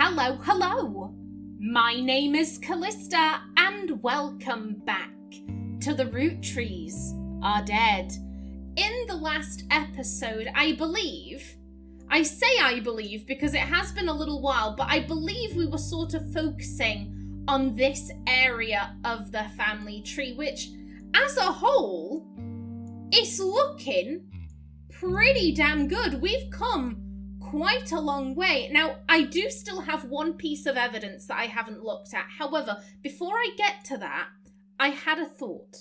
Hello. My name is Callista, and welcome back to The Roottrees Are Dead. In the last episode, I believe because it has been a little while, but I believe we were sort of focusing on this area of the family tree, which, as a whole, is looking pretty damn good. We've come quite a long way. Now, I do still have one piece of evidence that I haven't looked at. However, before I get to that, I had a thought.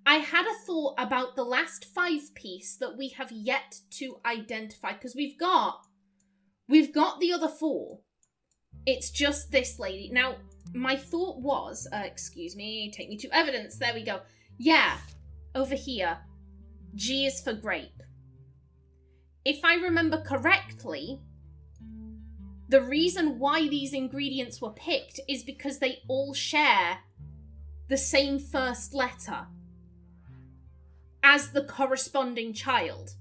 I had a thought about the last 5 piece that we have yet to identify, because we've got the other 4. It's just this lady. Now, my thought was, excuse me, take me to evidence. There we go. Yeah, over here. G is for grape. If I remember correctly, the reason why these ingredients were picked is because they all share the same first letter as the corresponding child.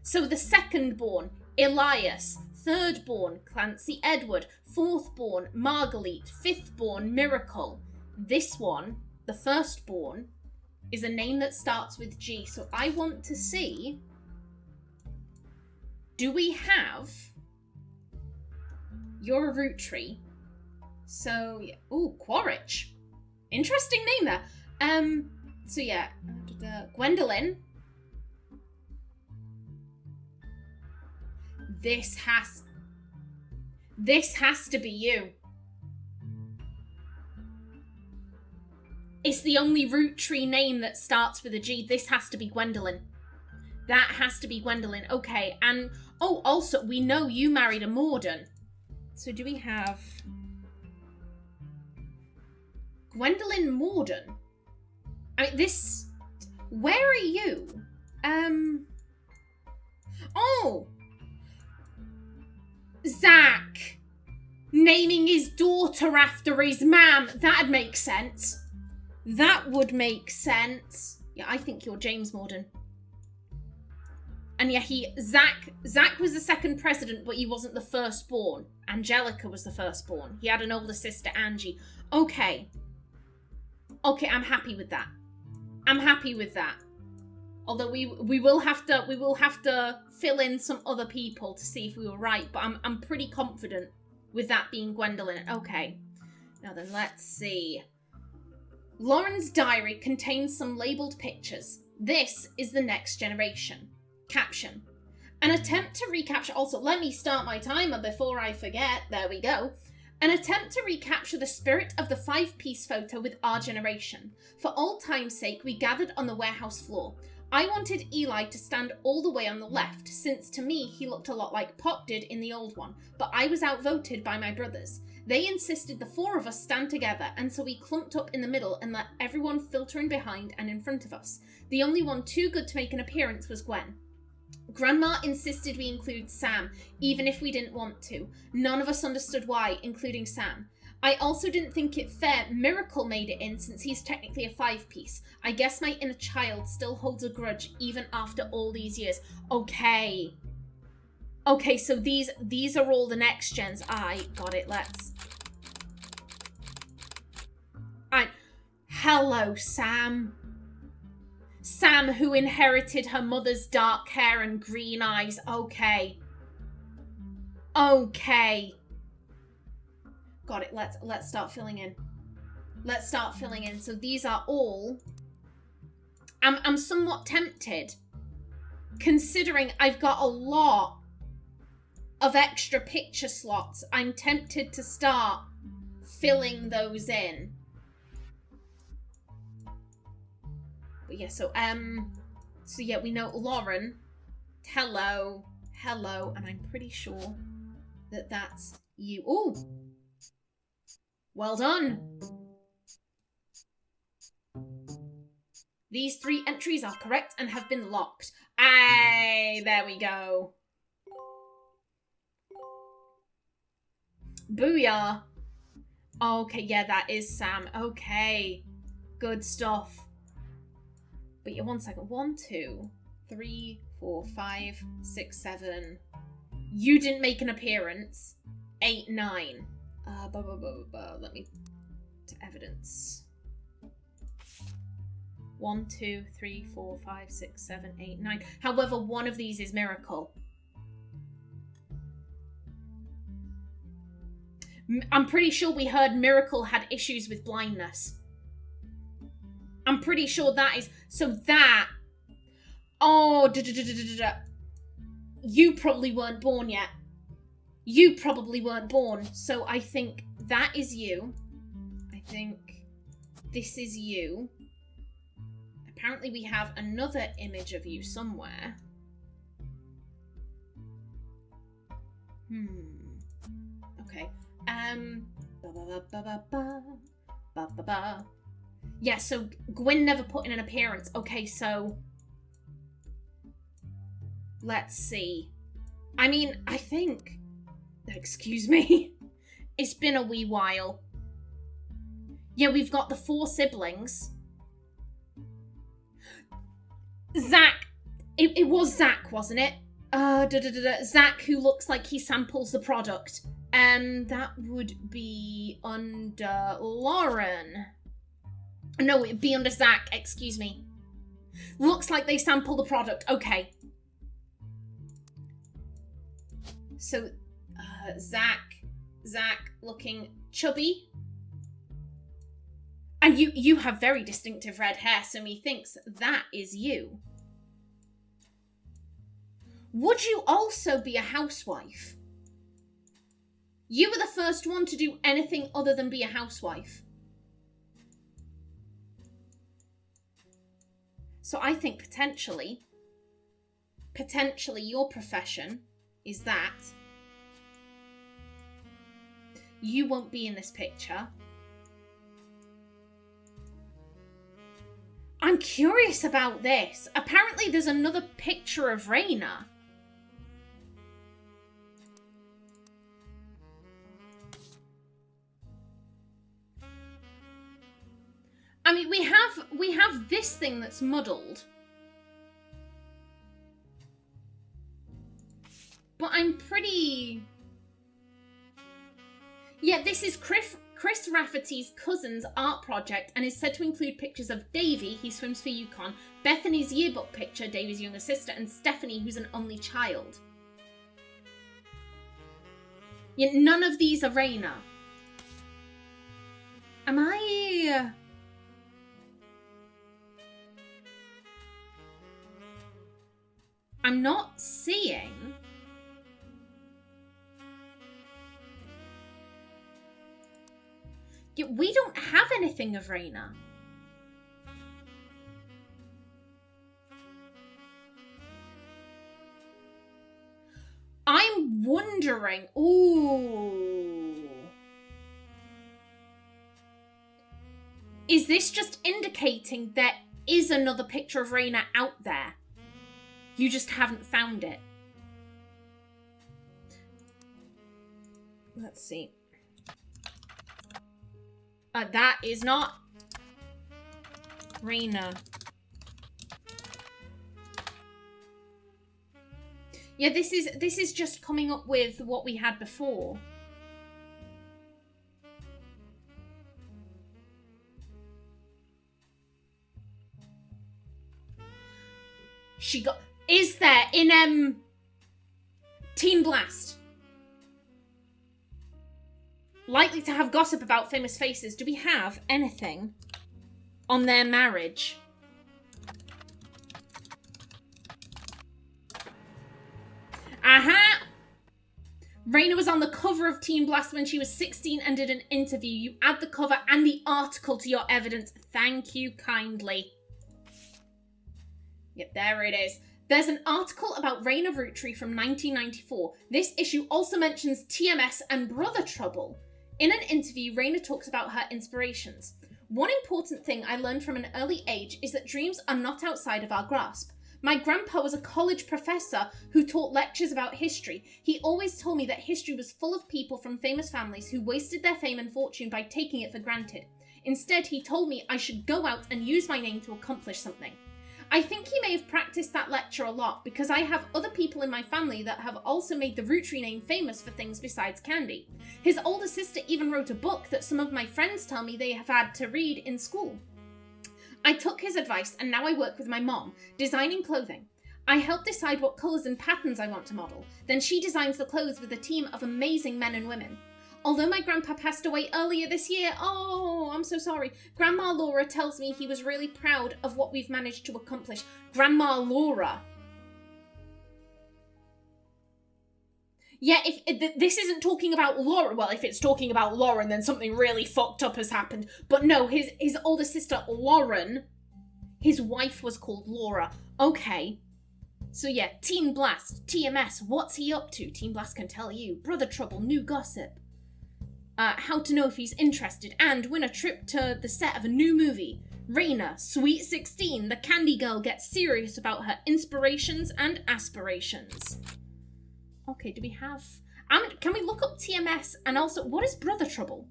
So the second born, Elias; third born, Clancy Edward; fourth born, Marguerite; fifth born, Miracle. This one, the first born, is a name that starts with G. So I want to see, do we have... You're a root tree. So, yeah. Ooh, Quaritch. Interesting name there. So yeah, Gwendolyn. This has to be you. It's the only root tree name that starts with a G. This has to be Gwendolyn. That has to be Gwendolyn. Okay, and... Oh, also, we know you married a Morden. So do we have... Gwendolyn Morden? I mean, this... Where are you? Oh! Zach! Naming his daughter after his mam. That'd make sense. That would make sense. Yeah, I think you're James Morden. And yeah, Zach was the second president, but he wasn't the firstborn. Angelica was the firstborn. He had an older sister, Angie. Okay, I'm happy with that. Although we will have to fill in some other people to see if we were right, but I'm pretty confident with that being Gwendolyn. Okay. Now then, let's see. Lauren's diary contains some labelled pictures. This is the next generation. Caption. An attempt to recapture... Also, let me start my timer before I forget. There we go. An attempt to recapture the spirit of the 5-piece photo with our generation. For old time's sake, we gathered on the warehouse floor. I wanted Eli to stand all the way on the left, since to me he looked a lot like Pop did in the old one, but I was outvoted by my brothers. They insisted the 4 of us stand together, and so we clumped up in the middle and let everyone filter in behind and in front of us. The only one too good to make an appearance was Gwen. Grandma insisted we include Sam, even if we didn't want to. None of us understood why, including Sam. I also didn't think it fair Miracle made it in, since he's technically a 5-piece. I guess my inner child still holds a grudge, even after all these years. Okay, so these are all the next gens. I got it, let's... Hello, Sam. Sam, who inherited her mother's dark hair and green eyes. Okay. Got it. Let's start filling in. So these are all... I'm somewhat tempted, considering I've got a lot of extra picture slots. I'm tempted to start filling those in. But yeah, so yeah, we know Lauren. Hello, and I'm pretty sure that that's you. Ooh, well done. These 3 entries are correct and have been locked. Aye, there we go. Booyah. Okay, yeah, that is Sam. Okay, good stuff. But yeah, 1 second. 1, 2, 3, 4, 5, 6, 7. You didn't make an appearance. 8, 9. Let me... to evidence. 1, 2, 3, 4, 5, 6, 7, 8, 9. However, one of these is Miracle. I'm pretty sure we heard Miracle had issues with blindness. I'm pretty sure that is... So that... Oh, you probably weren't born yet. You probably weren't born. So I think that is you. I think this is you. Apparently we have another image of you somewhere. Okay. Yeah, so Gwynn never put in an appearance. Okay, so... Let's see. I mean, I think... Excuse me. It's been a wee while. Yeah, we've got the 4 siblings. Zach. It was Zach, wasn't it? Zach, who looks like he samples the product. That would be under Lauren. No, it'd be under Zach, excuse me. Looks like they sample the product. Okay. So, Zach looking chubby. And you have very distinctive red hair, so methinks that is you. Would you also be a housewife? You were the first one to do anything other than be a housewife. So I think potentially your profession is that. You won't be in this picture. I'm curious about this. Apparently there's another picture of Rhayna. I mean, we have this thing that's muddled. But I'm pretty... Yeah, this is Chris Rafferty's cousin's art project and is said to include pictures of Davy, he swims for UConn, Bethany's yearbook picture, Davy's younger sister, and Stephanie, who's an only child. Yeah, none of these are Rhayna. Am I... I'm not seeing... Yeah, we don't have anything of Rhayna. I'm wondering... Ooh. Is this just indicating there is another picture of Rhayna out there? You just haven't found it. Let's see. That is not Rhayna. Yeah, this is just coming up with what we had before. She got... Is there in Teen Blast? Likely to have gossip about famous faces. Do we have anything on their marriage? Aha! Rhayna was on the cover of Teen Blast when she was 16 and did an interview. You add the cover and the article to your evidence. Thank you kindly. Yep, there it is. There's an article about Rhayna Roottrees from 1994. This issue also mentions TMS and brother trouble. In an interview, Rhayna talks about her inspirations. One important thing I learned from an early age is that dreams are not outside of our grasp. My grandpa was a college professor who taught lectures about history. He always told me that history was full of people from famous families who wasted their fame and fortune by taking it for granted. Instead, he told me I should go out and use my name to accomplish something. I think he may have practiced that lecture a lot because I have other people in my family that have also made the Roottrees name famous for things besides candy. His older sister even wrote a book that some of my friends tell me they have had to read in school. I took his advice and now I work with my mom, designing clothing. I help decide what colours and patterns I want to model. Then she designs the clothes with a team of amazing men and women. Although my grandpa passed away earlier this year, oh, I'm so sorry, Grandma Laura tells me he was really proud of what we've managed to accomplish. Grandma Laura. Yeah, if this isn't talking about Laura, well, if it's talking about Lauren, then something really fucked up has happened. But no, his older sister, Lauren, his wife was called Laura. Okay. So yeah, Team Blast, TMS, what's he up to? Team Blast can tell you. Brother Trouble, new gossip. How to know if he's interested, and win a trip to the set of a new movie. Rhayna, Sweet 16, the candy girl gets serious about her inspirations and aspirations. Okay, do we have... can we look up TMS, and also, what is Brother Trouble?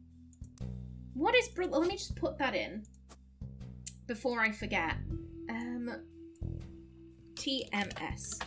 What is Brother... Let me just put that in before I forget. TMS.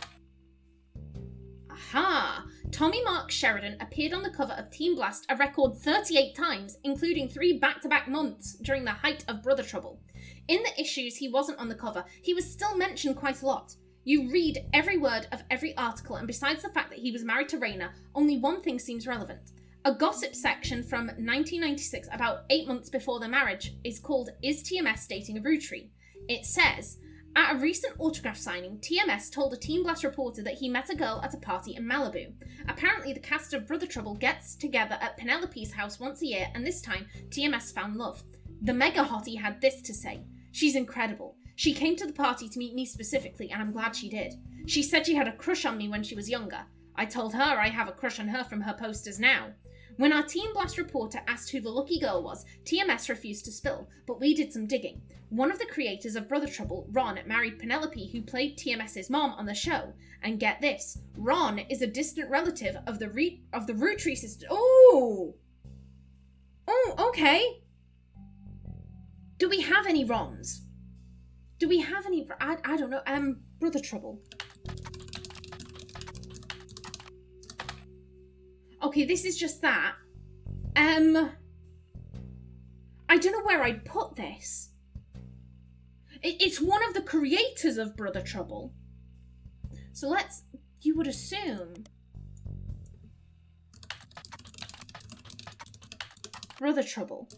Aha! Tommy Mark Sheridan appeared on the cover of Team Blast a record 38 times, including 3 back-to-back months during the height of Brother Trouble. In the issues he wasn't on the cover, he was still mentioned quite a lot. You read every word of every article, and besides the fact that he was married to Rhayna, only one thing seems relevant. A gossip section from 1996, about 8 months before their marriage, is called Is TMS Dating a Roottries? It says... At a recent autograph signing, TMS told a Team Blast reporter that he met a girl at a party in Malibu. Apparently, the cast of Brother Trouble gets together at Penelope's house once a year, and this time, TMS found love. The mega hottie had this to say. She's incredible. She came to the party to meet me specifically, and I'm glad she did. She said she had a crush on me when she was younger. I told her I have a crush on her from her posters now. When our Team Blast reporter asked who the lucky girl was, TMS refused to spill, but we did some digging. One of the creators of Brother Trouble, Ron, married Penelope, who played TMS's mom on the show. And get this, Ron is a distant relative of the Roottrees sister. Oh, okay. Do we have any Rons? Do we have any? I don't know. Brother Trouble. Okay, this is just that. I don't know where I'd put this. It's one of the creators of Brother Trouble. So you would assume... Brother Trouble.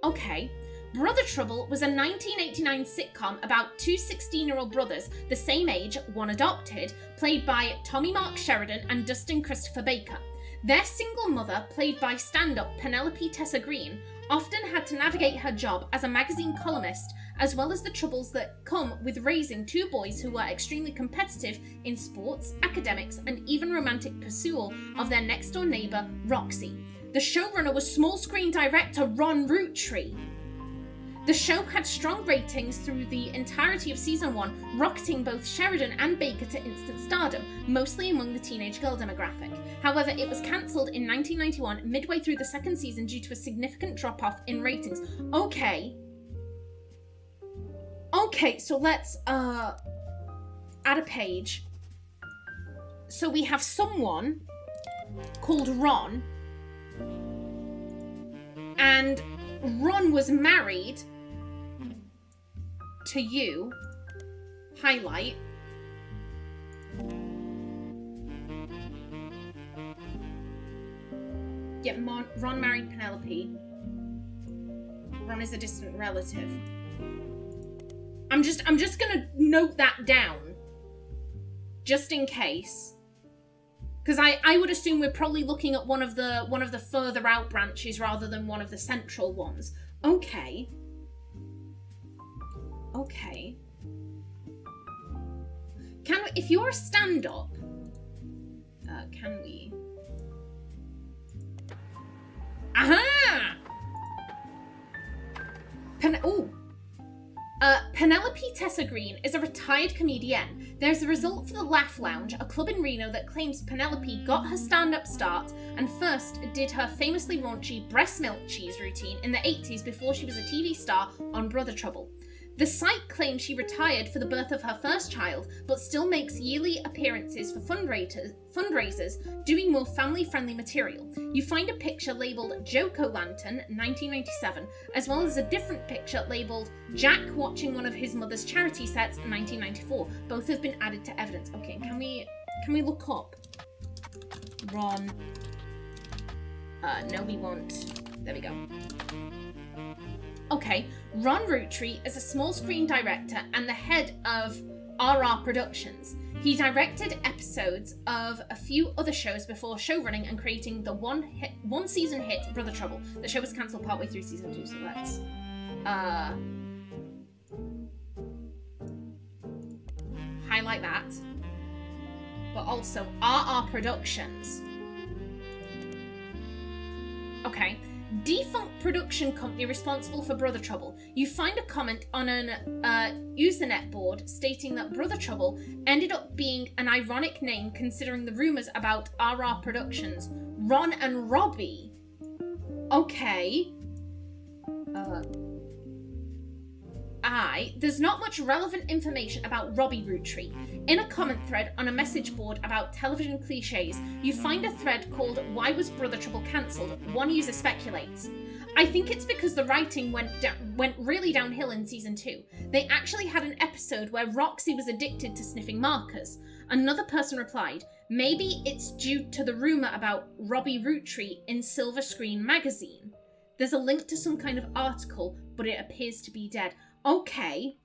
Okay. Brother Trouble was a 1989 sitcom about 2 16-year-old brothers, the same age, one adopted, played by Tommy Mark Sheridan and Dustin Christopher Baker. Their single mother, played by stand-up Penelope Tessa Green, often had to navigate her job as a magazine columnist, as well as the troubles that come with raising 2 boys who were extremely competitive in sports, academics, and even romantic pursuit of their next-door neighbour, Roxy. The showrunner was small-screen director Ron Roottrees. The show had strong ratings through the entirety of season 1, rocketing both Sheridan and Baker to instant stardom, mostly among the teenage girl demographic. However, it was cancelled in 1991, midway through the 2nd season, due to a significant drop-off in ratings. Okay, so let's add a page. So we have someone called Ron, and Ron was married to you. Highlight. Yeah, Ron married Penelope. Ron is a distant relative. I'm just gonna note that down, just in case, because I would assume we're probably looking at one of the further out branches rather than one of the central ones. Okay. Can we, if you're a stand-up, can we? Aha! Penelope Tessa Green is a retired comedian. There's a result for the Laugh Lounge, a club in Reno that claims Penelope got her stand-up start and first did her famously raunchy breast milk cheese routine in the 80s before she was a TV star on Brother Trouble. The site claims she retired for the birth of her first child, but still makes yearly appearances for fundraisers, doing more family-friendly material. You find a picture labelled Joko-Lantern, 1997, as well as a different picture labelled Jack watching one of his mother's charity sets, 1994. Both have been added to evidence. Okay, can we look up Ron? No, we won't. There we go. Okay, Ron Roottrees is a small screen director and the head of RR Productions. He directed episodes of a few other shows before showrunning and creating the one season hit Brother Trouble. The show was cancelled partway through season 2, so let's highlight that. But also RR Productions. Okay. Defunct production company responsible for Brother Trouble. You find a comment on an Usenet board stating that Brother Trouble ended up being an ironic name considering the rumours about RR Productions. Ron and Robbie. Okay. There's not much relevant information about Robbie Roottrees. In a comment thread on a message board about television cliches, you find a thread called Why Was Brother Trouble Cancelled? One user speculates. I think it's because the writing went really downhill in season 2. They actually had an episode where Roxy was addicted to sniffing markers. Another person replied, maybe it's due to the rumour about Robbie Roottrees in Silver Screen magazine. There's a link to some kind of article, but it appears to be dead. Okay.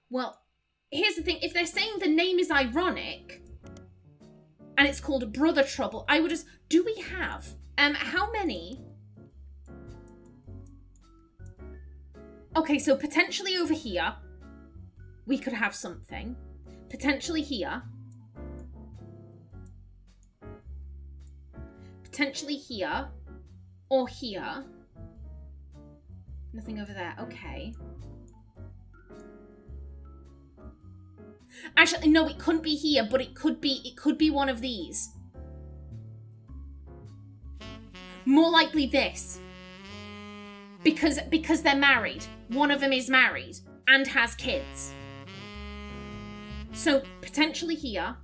Well, here's the thing. If they're saying the name is ironic and it's called Brother Trouble, I would just... Do we have... how many? Okay, so potentially over here, we could have something. Potentially here. Potentially here. Or here. Nothing over there. Okay. Actually, no, it couldn't be here, but it could be one of these. More likely this. Because they're married. One of them is married and has kids. So, potentially here.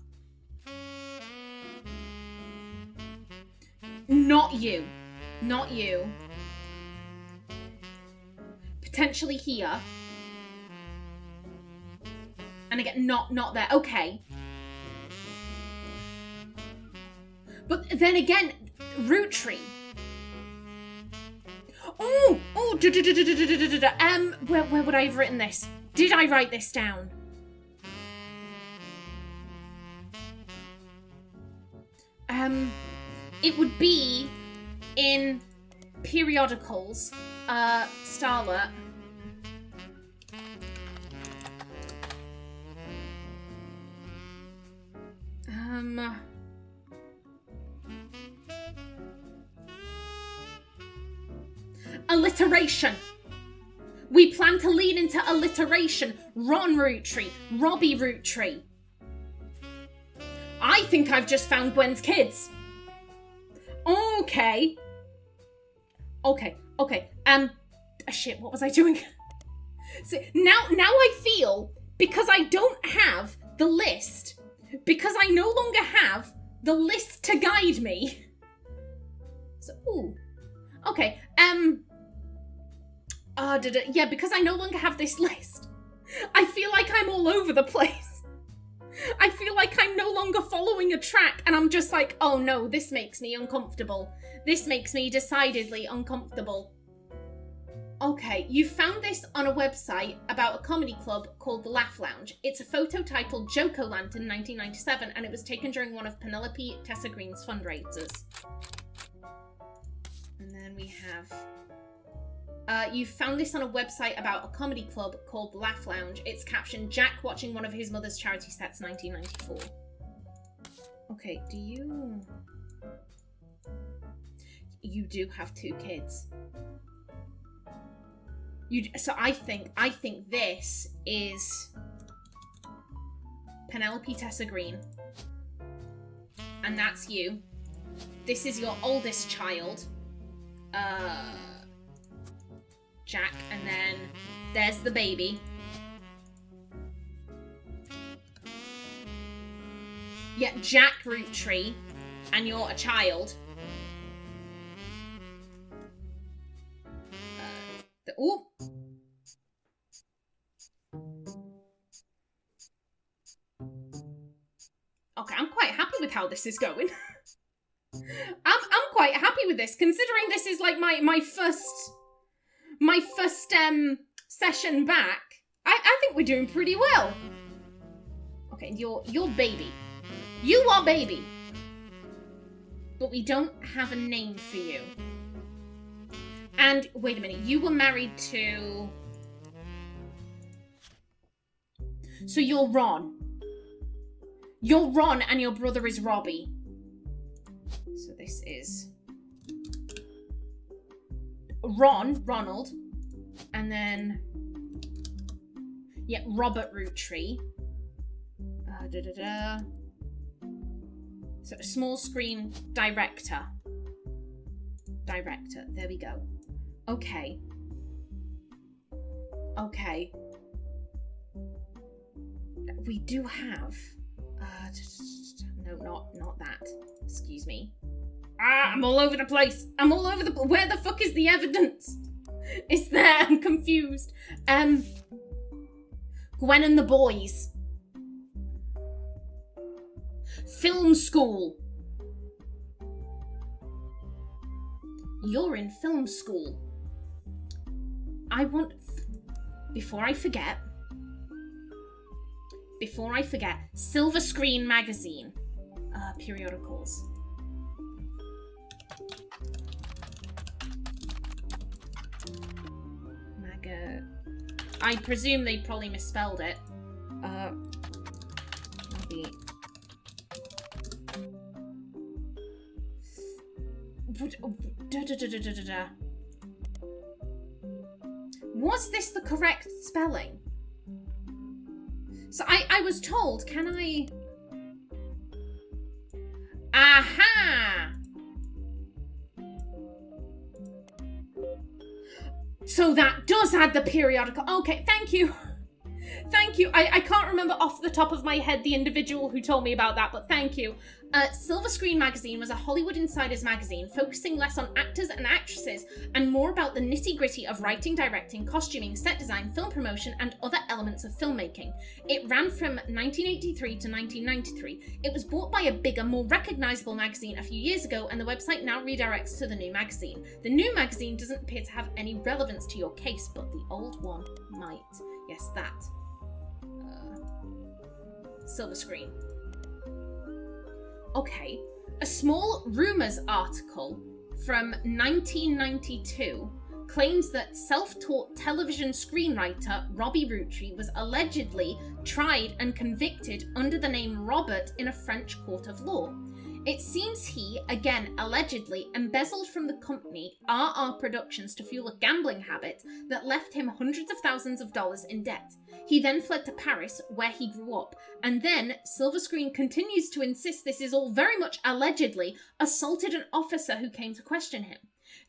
Not you. Not you. Potentially here. And again, not there. Okay. But then again, Roottrees. Oh! Where would I have written this? Did I write this down? It would be in periodicals. Starlet. Alliteration. We plan to lean into alliteration. Ron Roottrees, Robbie Roottrees. I think I've just found Gwen's kids. Okay. Shit, what was I doing? So now I feel, because I don't have the list, because I no longer have the list to guide me. So, ooh. Okay, yeah, because I no longer have this list, I feel like I'm all over the place. I feel like I'm no longer following a track, and I'm just like, oh no, this makes me uncomfortable. This makes me decidedly uncomfortable. Okay, you found this on a website about a comedy club called The Laugh Lounge. It's a photo titled Joko-Lantern 1997, and it was taken during one of Penelope Tessa Green's fundraisers. And then we have... you found this on a website about a comedy club called The Laugh Lounge. It's captioned, Jack watching one of his mother's charity sets, 1994. Okay, do you... You do have 2 kids. So I think this is Penelope Tessa Green. And that's you. This is your oldest child. Jack, and then there's the baby. Yeah, Jack Roottrees, and you're a child. Ooh. Okay, I'm quite happy with how this is going. I'm quite happy with this, considering this is like my first session back. I think we're doing pretty well. Okay, you're baby. You are baby. But we don't have a name for you. And wait a minute, you were married to... So you're Ron. You're Ron and your brother is Robbie. So this is Ronald. And then, yeah, Robert Roottrees. So a small screen director. There we go. Okay. We do have... no, not that. Excuse me. I'm all over the place. Where the fuck is the evidence? It's there. I'm confused. Gwynn and the boys. Film school. You're in film school. Before I forget, Silver Screen magazine. Periodicals. I presume they probably misspelled it. Maybe. Was this the correct spelling? So I was told, can I... Aha! So that does add the periodical. Okay, thank you. Thank you. I can't remember off the top of my head the individual who told me about that, but thank you. Silver Screen magazine was a Hollywood insiders magazine focusing less on actors and actresses and more about the nitty-gritty of writing, directing, costuming, set design, film promotion, and other elements of filmmaking. It ran from 1983 to 1993. It was bought by a bigger, more recognizable magazine a few years ago, and the website now redirects to the new magazine. The new magazine doesn't appear to have any relevance to your case, but the old one might. Yes, that. Silver Screen. Okay. A small Rumours article from 1992 claims that self-taught television screenwriter Robbie Roottrees was allegedly tried and convicted under the name Robert in a French court of law. It seems he, again allegedly, embezzled from the company RR Productions to fuel a gambling habit that left him hundreds of thousands of dollars in debt. He then fled to Paris, where he grew up, and then Silver Screen continues to insist this is all very much allegedly, assaulted an officer who came to question him.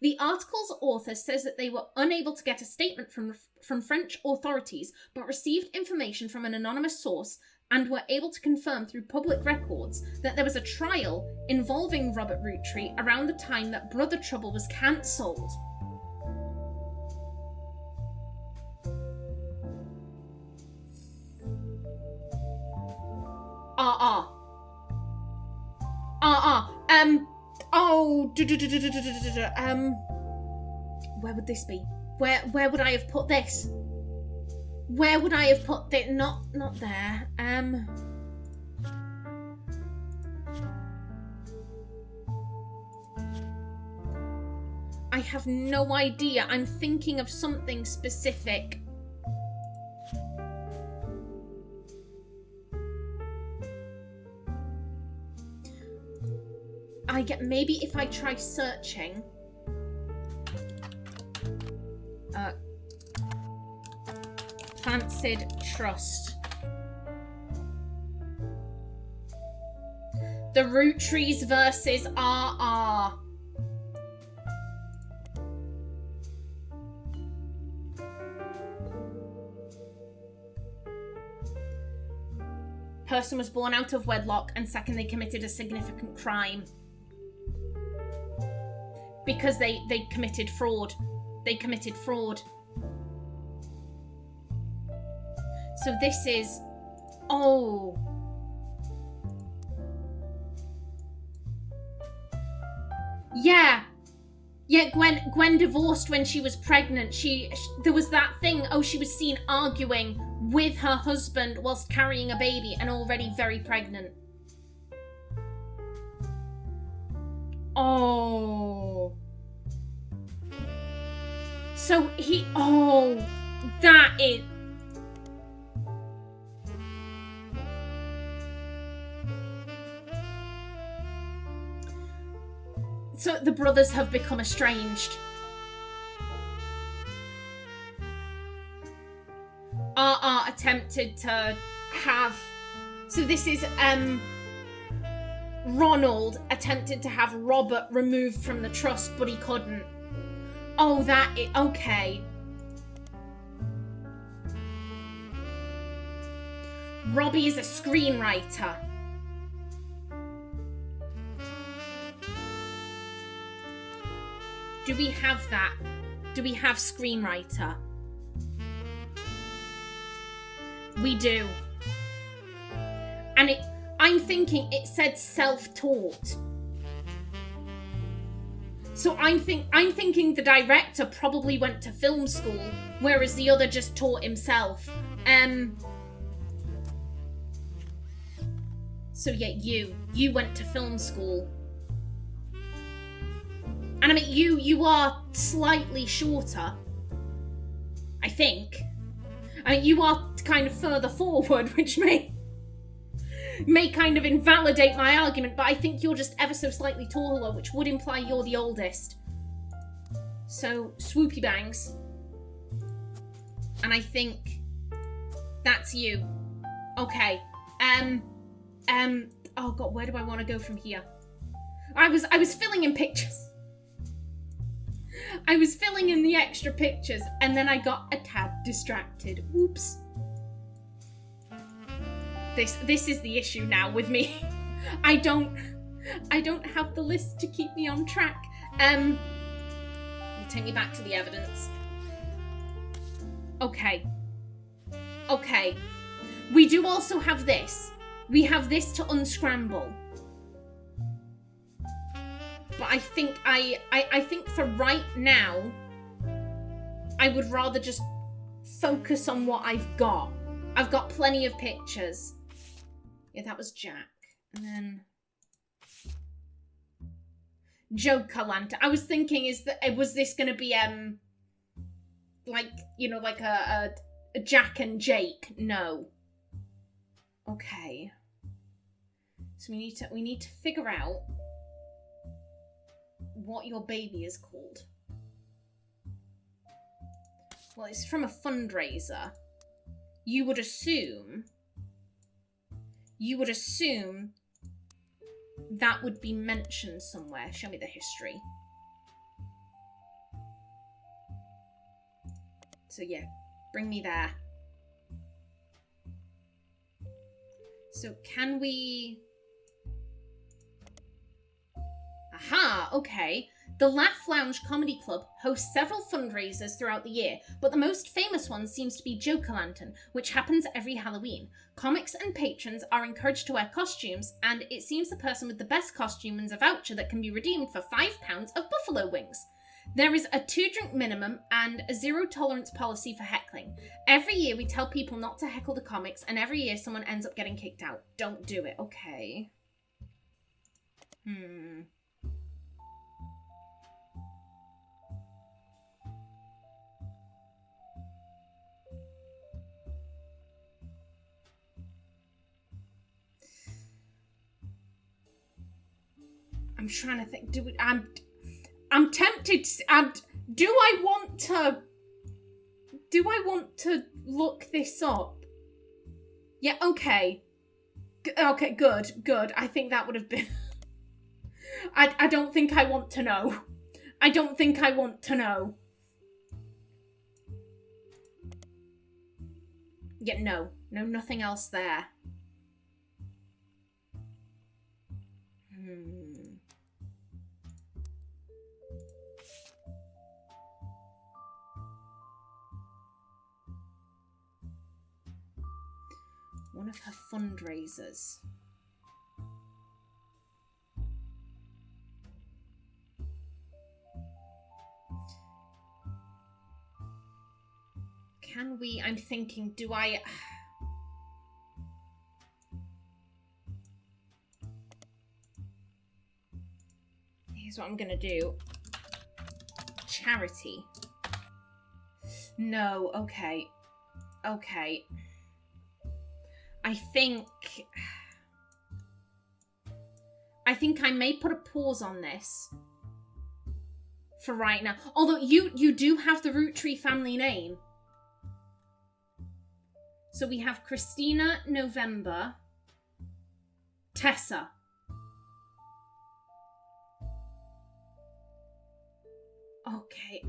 The article's author says that they were unable to get a statement from French authorities, but received information from an anonymous source and were able to confirm through public records that there was a trial involving Robert Roottrees around the time that Brother Trouble was cancelled. Where would this be? Where would I have put this? Where would I have put this? Not there. I have no idea. I'm thinking of something specific. Maybe if I try searching. Fancied Trust. The Roottrees versus RR. person was born out of wedlock, and second, they committed a significant crime. Because they committed fraud. They committed fraud. So this is... Oh. Yeah. Yeah, Gwen divorced when she was pregnant. There was that thing, she was seen arguing with her husband whilst carrying a baby and already very pregnant. Oh. So that is... So the brothers have become estranged. RR attempted to have... So this is... Ronald attempted to have Robert removed from the trust, but he couldn't. Oh, okay. Robbie is a screenwriter. Do we have that? Do we have screenwriter? We do. And I'm thinking it said self-taught. So I'm thinking the director probably went to film school, whereas the other just taught himself. So yeah, you went to film school. And I mean, you are slightly shorter, I think. I mean, you are kind of further forward, which may kind of invalidate my argument, but I think you're just ever so slightly taller, which would imply you're the oldest. So, swoopy bangs. And I think that's you. Okay. Oh god, where do I want to go from here? I was filling in pictures. I was filling in the extra pictures, and then I got a tad distracted. Oops. This is the issue now with me. I don't have the list to keep me on track. Take me back to the evidence. Okay. We do also have this. We have this to unscramble. But I think for right now, I would rather just focus on what I've got. I've got plenty of pictures. Yeah, that was Jack. And then Joker Lantern. I was thinking, was this going to be like a Jack and Jake? No. Okay. So we need to figure out what your baby is called. Well, it's from a fundraiser. You would assume that would be mentioned somewhere. Show me the history. So yeah, bring me there. So can we... Aha, okay. The Laugh Lounge Comedy Club hosts several fundraisers throughout the year, but the most famous one seems to be Joker Lantern, which happens every Halloween. Comics and patrons are encouraged to wear costumes, and it seems the person with the best costume wins a voucher that can be redeemed for £5 of buffalo wings. There is a 2-drink minimum and a zero-tolerance policy for heckling. Every year we tell people not to heckle the comics, and every year someone ends up getting kicked out. Don't do it, okay. I'm trying to think. I'm tempted to... Do I want to look this up? Yeah, okay. Okay, good. I think that would have been... I don't think I want to know. I don't think I want to know. Yeah, no, nothing else there. One of her fundraisers. Can we... I'm thinking, do I... Here's what I'm gonna do. Charity. No, okay. Okay. I think I may put a pause on this for right now. Although you do have the Roottrees family name. So we have Christina, November, Tessa. Okay,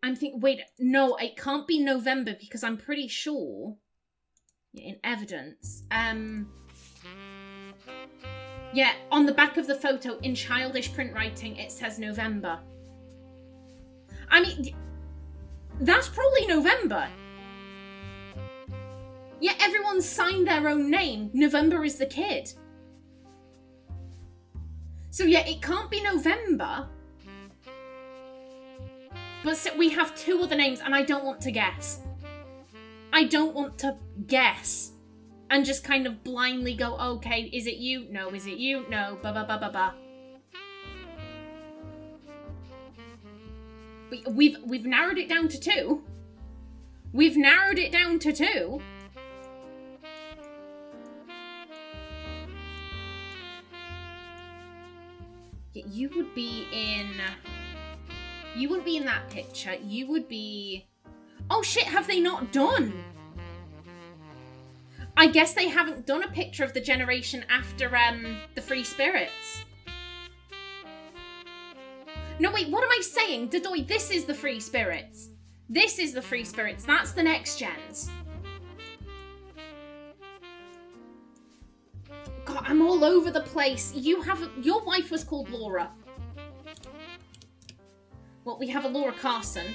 I'm thinking, wait, no, it can't be November because I'm pretty sure in evidence. Yeah, on the back of the photo in childish print writing, it says November. I mean, that's probably November. Yeah, everyone's signed their own name. November is the kid. So yeah, it can't be November. But so we have two other names, and I don't want to guess. I don't want to guess. And just kind of blindly go, okay, is it you? No, is it you? No, ba-ba-ba-ba-ba. We've narrowed it down to two. We've narrowed it down to two. You would be in... You wouldn't be in that picture. You would be... Oh shit, have they not done? I guess they haven't done a picture of the generation after the Free Spirits. No, wait, what am I saying? Dodoy, this is the Free Spirits. This is the Free Spirits. That's the next gens. God, I'm all over the place. Your wife was called Laura. Well, we have a Laura Carson.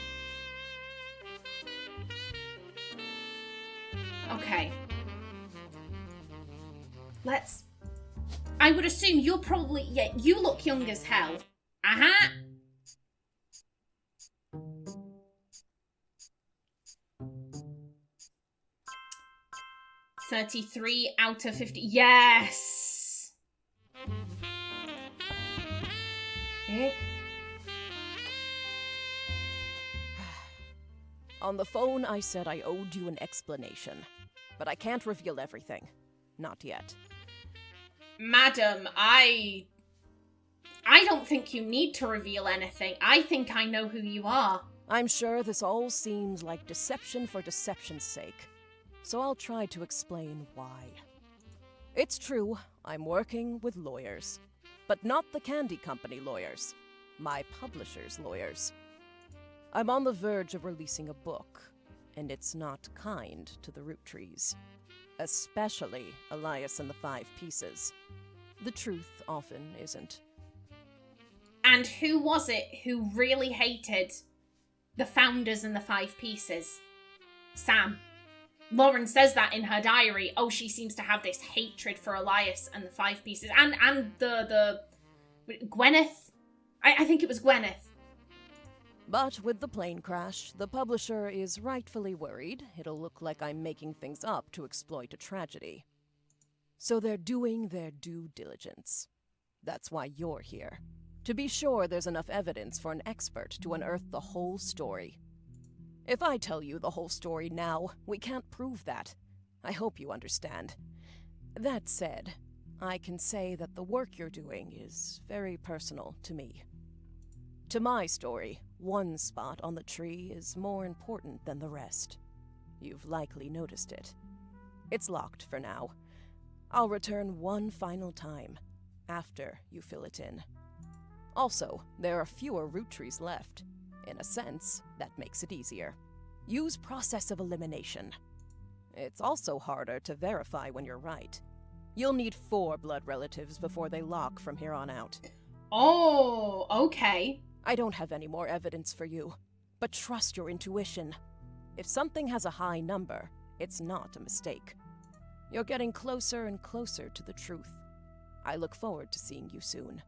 Okay. Let's... I would assume you're probably... Yeah, you look young as hell. Uh-huh. $33 out of 50. Yes! On the phone, I said I owed you an explanation. But I can't reveal everything. Not yet. Madam, I don't think you need to reveal anything. I think I know who you are. I'm sure this all seems like deception for deception's sake. So I'll try to explain why. It's true, I'm working with lawyers. But not the candy company lawyers. My publisher's lawyers. I'm on the verge of releasing a book, and it's not kind to the Roottrees. Especially Elias and the 5 Pieces. The truth often isn't. And who was it who really hated the founders and the 5 Pieces? Sam. Lauren says that in her diary. Oh, she seems to have this hatred for Elias and the 5 Pieces. And the Gwyneth? I think it was Gwyneth. But with the plane crash, the publisher is rightfully worried it'll look like I'm making things up to exploit a tragedy. So they're doing their due diligence. That's why you're here. To be sure there's enough evidence for an expert to unearth the whole story. If I tell you the whole story now, we can't prove that. I hope you understand. That said, I can say that the work you're doing is very personal to me. To my story, one spot on the tree is more important than the rest. You've likely noticed it. It's locked for now. I'll return one final time, after you fill it in. Also, there are fewer Roottrees left. In a sense, that makes it easier. Use process of elimination. It's also harder to verify when you're right. You'll need 4 blood relatives before they lock from here on out. Oh, okay. I don't have any more evidence for you, but trust your intuition. If something has a high number, it's not a mistake. You're getting closer and closer to the truth. I look forward to seeing you soon.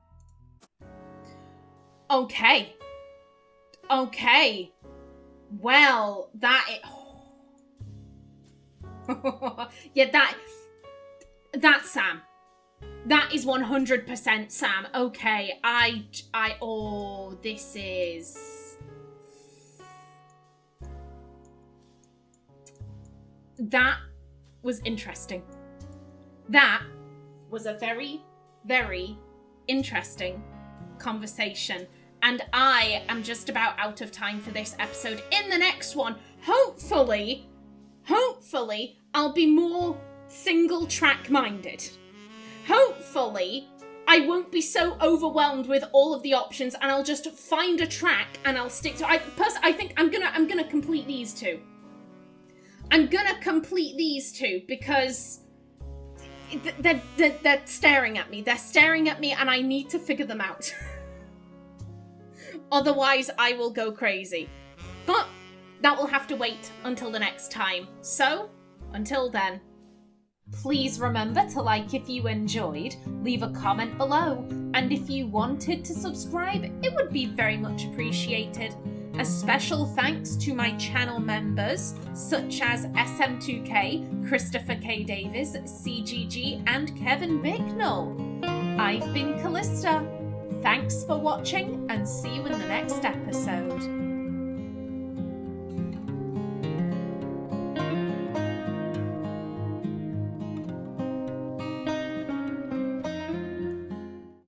Okay. Okay. Well, yeah, that's Sam. That is 100% Sam. Okay, this is... That was interesting. That was a very, very interesting conversation. And I am just about out of time for this episode. In the next one, hopefully, I'll be more single track minded. Hopefully, I won't be so overwhelmed with all of the options and I'll just find a track and I'll stick to it. I think I'm gonna complete these two. I'm gonna complete these two because they're staring at me. They're staring at me and I need to figure them out. Otherwise, I will go crazy. But that will have to wait until the next time. So, until then, please remember to like if you enjoyed, leave a comment below, and if you wanted to subscribe, it would be very much appreciated. A special thanks to my channel members, such as SM2K, Christopher K. Davis, CGG, and Kevin Bicknell. I've been Callista. Thanks for watching, and see you in the next episode.